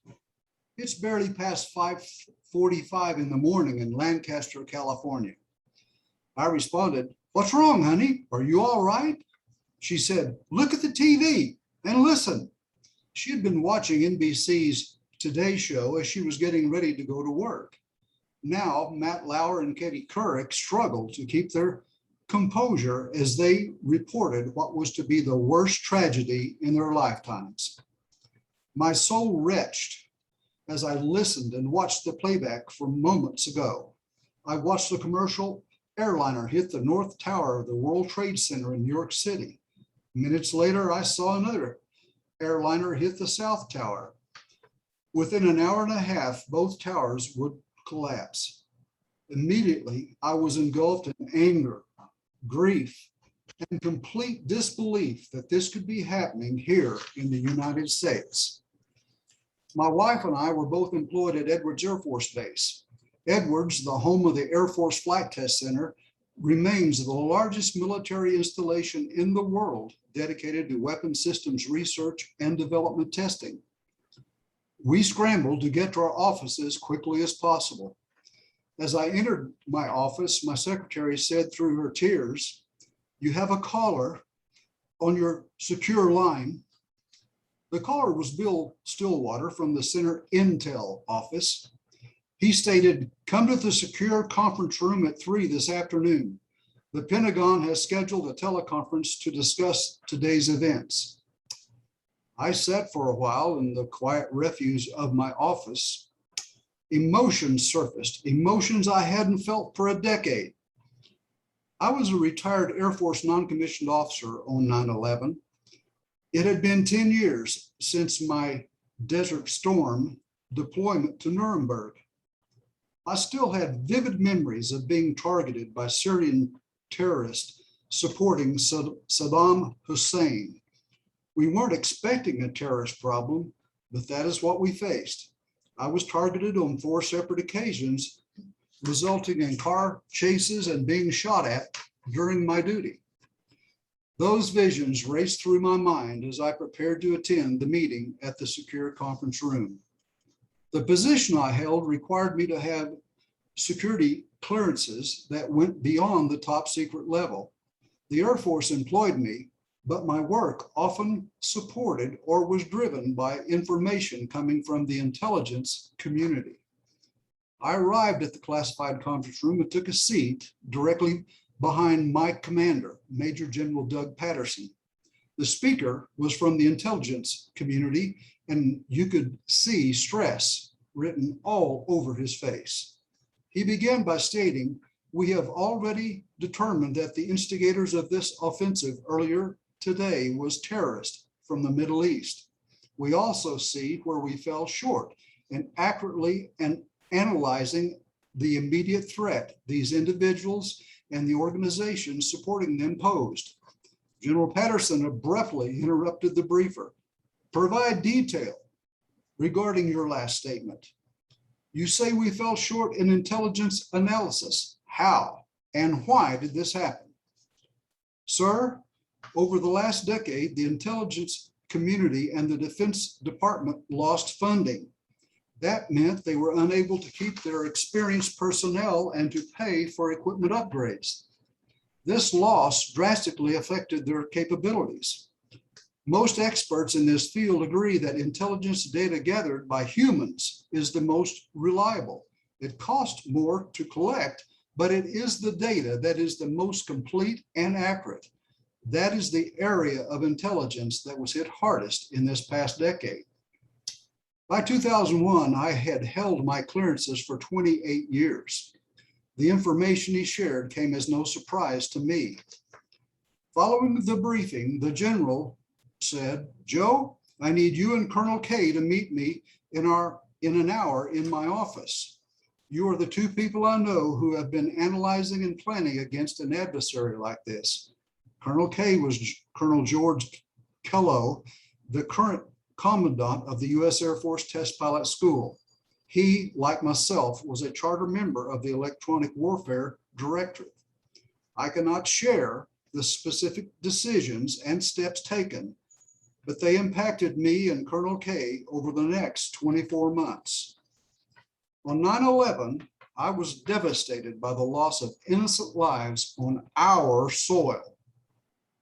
It's barely past 5:45 in the morning in Lancaster, California. I responded, "What's wrong, honey? Are you all right?" She said, "Look at the TV and listen." She had been watching NBC's Today Show as she was getting ready to go to work. Now, Matt Lauer and Katie Couric struggled to keep their composure as they reported what was to be the worst tragedy in their lifetimes. My soul retched as I listened and watched the playback from moments ago. I watched the commercial airliner hit the North Tower of the World Trade Center in New York City. Minutes later, I saw another airliner hit the South Tower. Within an hour and a half, both towers would collapse. Immediately, I was engulfed in anger, grief, and complete disbelief that this could be happening here in the United States. My wife and I were both employed at Edwards Air Force Base. Edwards, the home of the Air Force Flight Test Center, remains the largest military installation in the world dedicated to weapons systems research and development testing. We scrambled to get to our offices as quickly as possible. As I entered my office, my secretary said through her tears, "You have a caller on your secure line." The caller was Bill Stillwater from the Center Intel office. He stated, "Come to the secure conference room at 3 this afternoon. The Pentagon has scheduled a teleconference to discuss today's events." I sat for a while in the quiet refuge of my office. Emotions surfaced, emotions I hadn't felt for a decade. I was a retired Air Force non-commissioned officer on 9/11. It had been 10 years since my Desert Storm deployment to Nuremberg. I still had vivid memories of being targeted by Syrian terrorists supporting Saddam Hussein. We weren't expecting a terrorist problem, but that is what we faced. I was targeted on 4 separate occasions, resulting in car chases and being shot at during my duty. Those visions raced through my mind as I prepared to attend the meeting at the secure conference room. The position I held required me to have security clearances that went beyond the top secret level. The Air Force employed me, but my work often supported or was driven by information coming from the intelligence community. I arrived at the classified conference room and took a seat directly behind my commander, Major General Doug Patterson. The speaker was from the intelligence community, and you could see stress written all over his face. He began by stating, "We have already determined that the instigators of this offensive earlier today was terrorists from the Middle East. We also see where we fell short in accurately and analyzing the immediate threat these individuals and the organizations supporting them posed." General Patterson abruptly interrupted the briefer. "Provide detail regarding your last statement. You say we fell short in intelligence analysis. How and why did this happen?" "Sir, over the last decade, the intelligence community and the Defense Department lost funding. That meant they were unable to keep their experienced personnel and to pay for equipment upgrades. This loss drastically affected their capabilities. Most experts in this field agree that intelligence data gathered by humans is the most reliable. It costs more to collect, but it is the data that is the most complete and accurate. That is the area of intelligence that was hit hardest in this past decade." By 2001, I had held my clearances for 28 years. The information he shared came as no surprise to me. Following the briefing, the general said, "Joe, I need you and Colonel K to meet me in an hour in my office. You are the 2 people I know who have been analyzing and planning against an adversary like this." Colonel K was Colonel George Kello, the current commandant of the U.S. Air Force Test Pilot School. He, like myself, was a charter member of the Electronic Warfare Directorate. I cannot share the specific decisions and steps taken, but they impacted me and Colonel K over the next 24 months. On 9/11, I was devastated by the loss of innocent lives on our soil.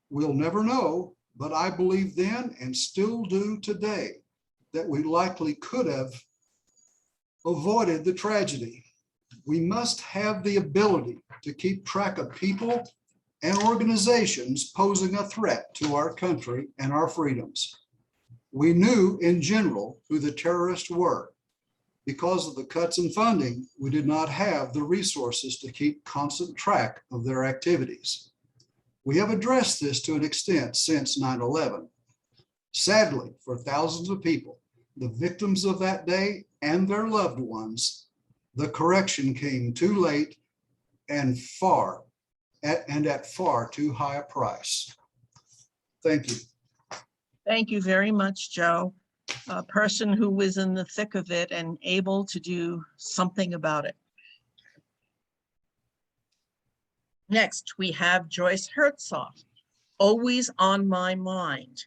We'll never know, but I believe then and still do today that we likely could have avoided the tragedy. We must have the ability to keep track of people and organizations posing a threat to our country and our freedoms. We knew in general who the terrorists were. Because of the cuts in funding, we did not have the resources to keep constant track of their activities. We have addressed this to an extent since 9/11. Sadly, for thousands of people, the victims of that day and their loved ones, the correction came too late and at far too high a price. Thank you. Thank you very much, Joe. A person who was in the thick of it and able to do something about it. Next, we have Joyce Herzog, Always on My Mind.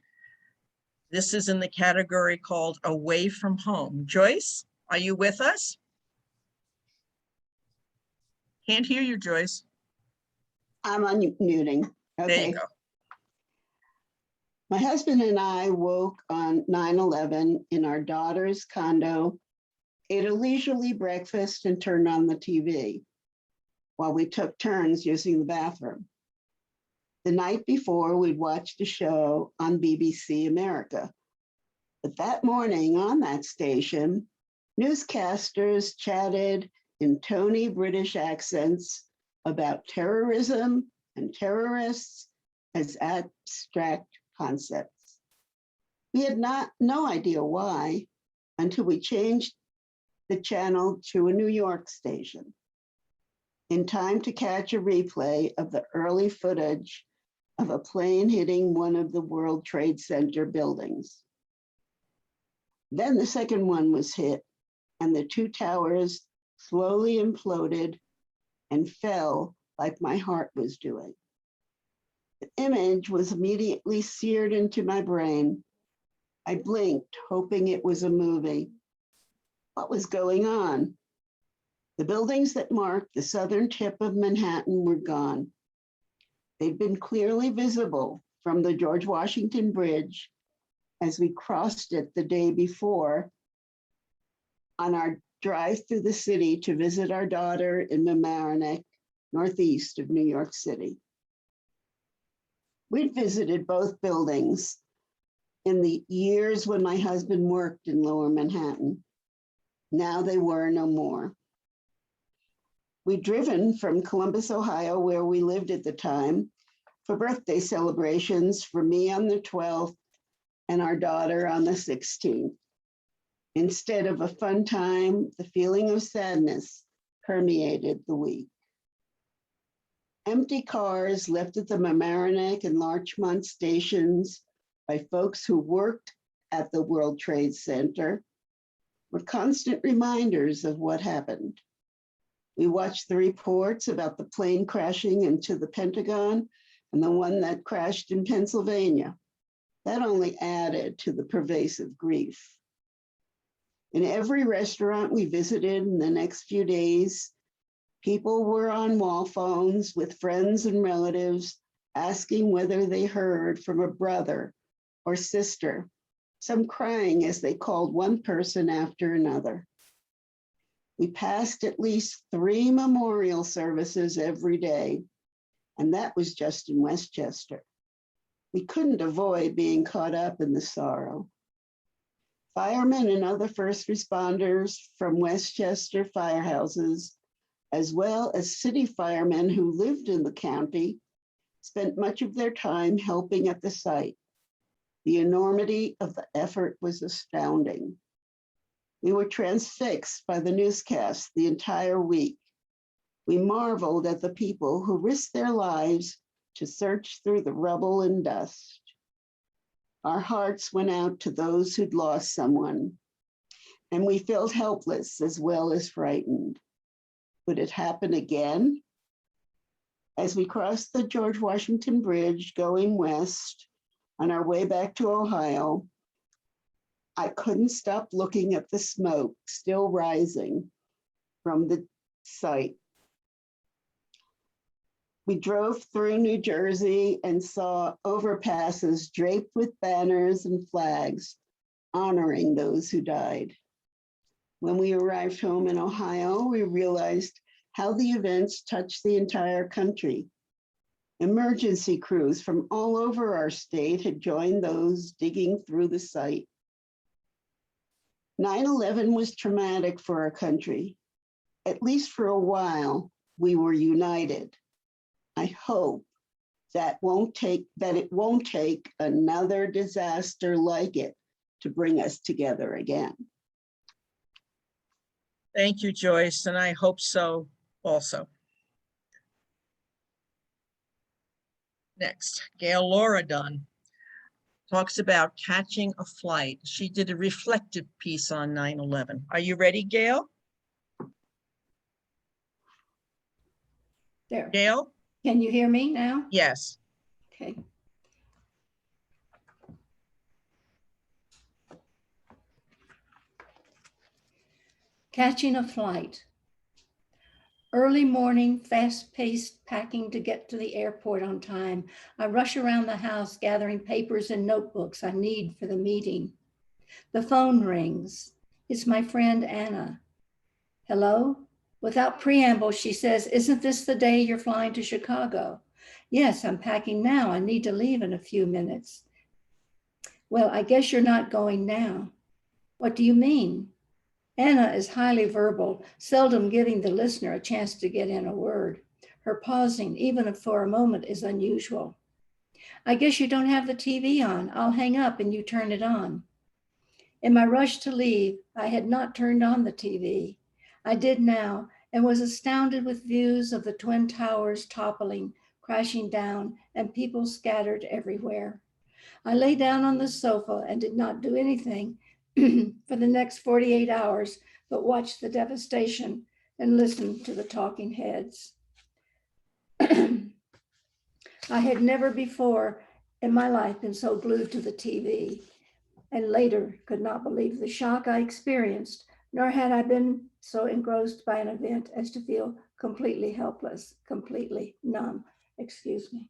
This is in the category called Away from Home. Joyce, are you with us? Can't hear you, Joyce. I'm unmuting. There Okay. you go. My husband and I woke on 9/11 in our daughter's condo, ate a leisurely breakfast, and turned on the TV while we took turns using the bathroom. The night before, we'd watched a show on BBC America. But that morning on that station, newscasters chatted in tony British accents about terrorism and terrorists as abstract concepts. We had no idea why until we changed the channel to a New York station. In time to catch a replay of the early footage of a plane hitting one of the World Trade Center buildings. Then the second one was hit, and the two towers slowly imploded and fell like my heart was doing. The image was immediately seared into my brain. I blinked, hoping it was a movie. What was going on? The buildings that marked the southern tip of Manhattan were gone. They'd been clearly visible from the George Washington Bridge as we crossed it the day before on our drive through the city to visit our daughter in Mamaroneck, northeast of New York City. We'd visited both buildings in the years when my husband worked in Lower Manhattan. Now they were no more. We'd driven from Columbus, Ohio, where we lived at the time, for birthday celebrations for me on the 12th and our daughter on the 16th. Instead of a fun time, the feeling of sadness permeated the week. Empty cars left at the Mamaroneck and Larchmont stations by folks who worked at the World Trade Center were constant reminders of what happened. We watched the reports about the plane crashing into the Pentagon and the one that crashed in Pennsylvania. That only added to the pervasive grief. In every restaurant we visited in the next few days, people were on wall phones with friends and relatives asking whether they heard from a brother or sister, some crying as they called one person after another. We passed at least 3 memorial services every day, and that was just in Westchester. We couldn't avoid being caught up in the sorrow. Firemen and other first responders from Westchester firehouses, as well as city firemen who lived in the county, spent much of their time helping at the site. The enormity of the effort was astounding. We were transfixed by the newscast the entire week. We marveled at the people who risked their lives to search through the rubble and dust. Our hearts went out to those who'd lost someone, and we felt helpless as well as frightened. Would it happen again? As we crossed the George Washington Bridge going west on our way back to Ohio, I couldn't stop looking at the smoke still rising from the site. We drove through New Jersey and saw overpasses draped with banners and flags honoring those who died. When we arrived home in Ohio, we realized how the events touched the entire country. Emergency crews from all over our state had joined those digging through the site. 9/11 was traumatic for our country. At least for a while, we were united. I hope that it won't take another disaster like it to bring us together again. Thank you, Joyce, and I hope so also. Next, Gail Laura Dunn talks about catching a flight. She did a reflective piece on 9/11. Are you ready, Gail? There. Gail? Can you hear me now? Yes. Okay. Catching a flight. Early morning, fast-paced packing to get to the airport on time. I rush around the house gathering papers and notebooks I need for the meeting. The phone rings. It's my friend Anna. Hello? Without preamble, she says, "Isn't this the day you're flying to Chicago?" "Yes, I'm packing now. I need to leave in a few minutes." "Well, I guess you're not going now." "What do you mean?" Anna is highly verbal, seldom giving the listener a chance to get in a word. Her pausing, even for a moment, is unusual. "I guess you don't have the TV on. I'll hang up and you turn it on." In my rush to leave, I had not turned on the TV. I did now and was astounded with views of the Twin Towers toppling, crashing down and people scattered everywhere. I lay down on the sofa and did not do anything for the next 48 hours, but watch the devastation and listen to the talking heads. I had never before in my life been so glued to the TV, and later could not believe the shock I experienced, nor had I been so engrossed by an event as to feel completely helpless, completely numb. Excuse me.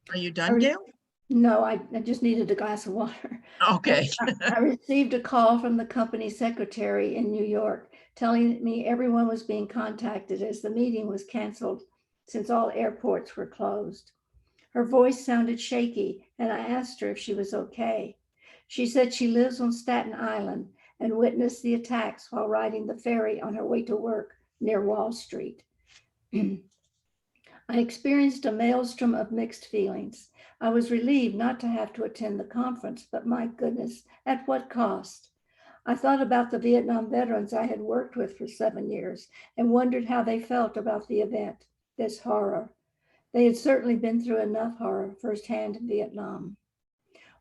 Are you done, Gail? No, I just needed a glass of water. Okay. I received a call from the company secretary in New York telling me everyone was being contacted as the meeting was canceled since all airports were closed. Her voice sounded shaky, and I asked her if she was okay. She said she lives on Staten Island and witnessed the attacks while riding the ferry on her way to work near Wall Street. I experienced a maelstrom of mixed feelings. I was relieved not to have to attend the conference, but my goodness, at what cost? I thought about the Vietnam veterans I had worked with for 7 years and wondered how they felt about the event, this horror. They had certainly been through enough horror firsthand in Vietnam.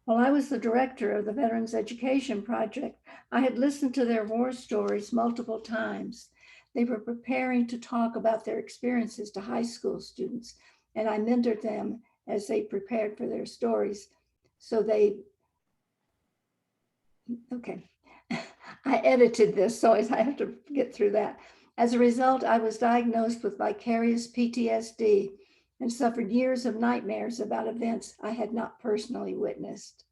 While I was the director of the Veterans Education Project, I had listened to their war stories multiple times. They were preparing to talk about their experiences to high school students, and I mentored them as they prepared for their stories. I edited this, so I have to get through that. As a result, I was diagnosed with vicarious PTSD and suffered years of nightmares about events I had not personally witnessed.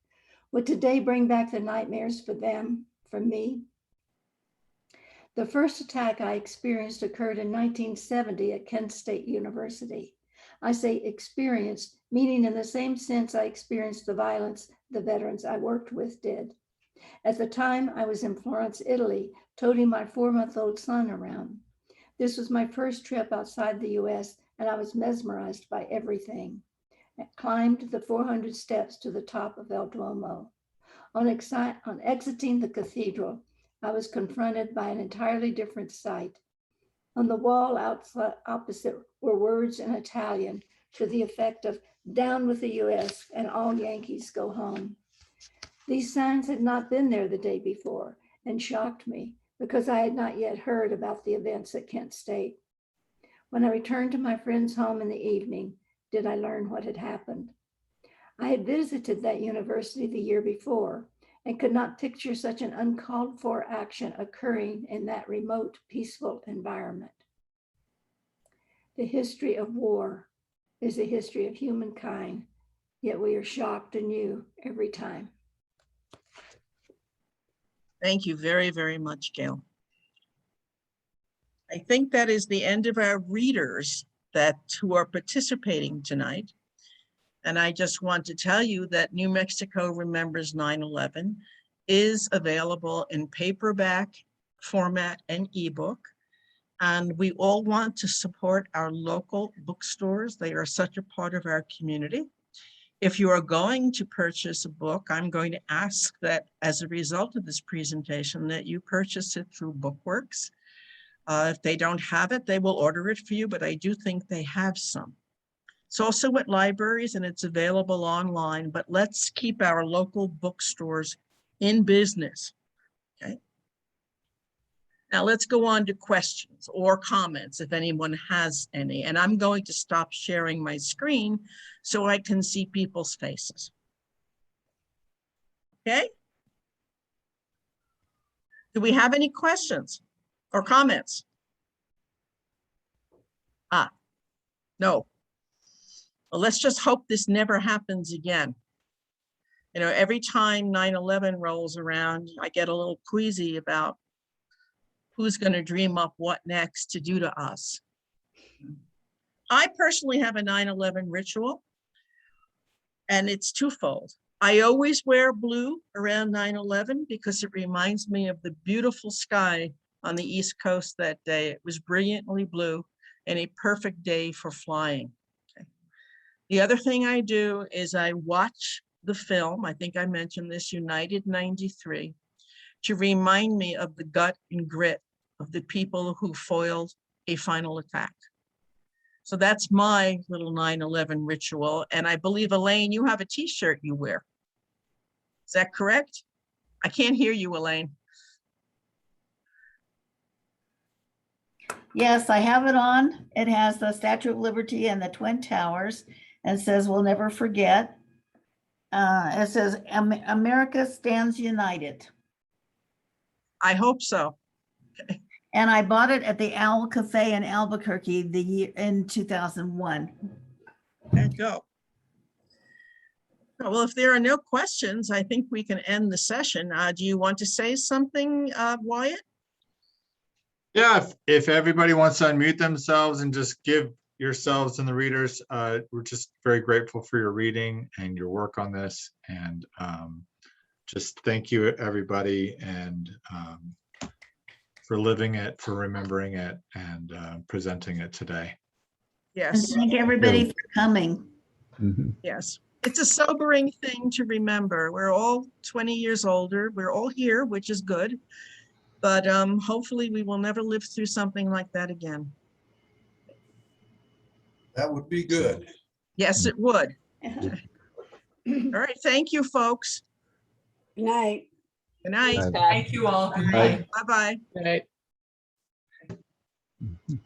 Would today bring back the nightmares for them, for me? The first attack I experienced occurred in 1970 at Kent State University. I say experienced, meaning in the same sense I experienced the violence the veterans I worked with did. At the time, I was in Florence, Italy, toting my 4-month-old son around. This was my first trip outside the US, and I was mesmerized by everything. I climbed the 400 steps to the top of El Duomo. On exiting the cathedral, I was confronted by an entirely different sight. On the wall opposite were words in Italian to the effect of "Down with the US and all Yankees go home." These signs had not been there the day before and shocked me because I had not yet heard about the events at Kent State. When I returned to my friend's home in the evening, did I learn what had happened. I had visited that university the year before and could not picture such an uncalled for action occurring in that remote, peaceful environment. The history of war is the history of humankind, yet we are shocked anew every time. Thank you very, very much, Gail. I think that is the end of our readers who are participating tonight. And I just want to tell you that New Mexico Remembers 9/11 is available in paperback format and ebook. And we all want to support our local bookstores. They are such a part of our community. If you are going to purchase a book, I'm going to ask that as a result of this presentation that you purchase it through Bookworks. If they don't have it, they will order it for you, but I do think they have some. It's also at libraries and it's available online, but let's keep our local bookstores in business, okay? Now let's go on to questions or comments if anyone has any, and I'm going to stop sharing my screen so I can see people's faces. Okay? Do we have any questions or comments? No. Well, let's just hope this never happens again. You know, every time 9/11 rolls around, I get a little queasy about who's going to dream up what next to do to us. I personally have a 9/11 ritual, and it's twofold. I always wear blue around 9/11 because it reminds me of the beautiful sky on the East Coast that day. It was brilliantly blue and a perfect day for flying. Okay. The other thing I do is I watch the film, I think I mentioned this, United 93, to remind me of the gut and grit of the people who foiled a final attack. So that's my little 9/11 ritual. And I believe, Elaine, you have a t-shirt you wear. Is that correct? I can't hear you, Elaine. Yes, I have it on. It has the Statue of Liberty and the Twin Towers and says, "We'll never forget." It says, America stands united. I hope so. And I bought it at the Owl Cafe in Albuquerque in 2001. There you go. Well, if there are no questions, I think we can end the session. Do you want to say something, Wyatt? Yeah, if everybody wants to unmute themselves and just give yourselves and the readers, we're just very grateful for your reading and your work on this. And just thank you, everybody, and for living it, for remembering it, and presenting it today. And Yes, thank everybody for coming. Mhm. yes. It's a sobering thing to remember. We're all 20 years older. We're all here, which is good. But hopefully we will never live through something like that again. That would be good. Yes, it would. All right, thank you, folks. Good night. Good night. Thanks, Pat. Thank you all. Good Right. night. Bye-bye. Right. Mhm.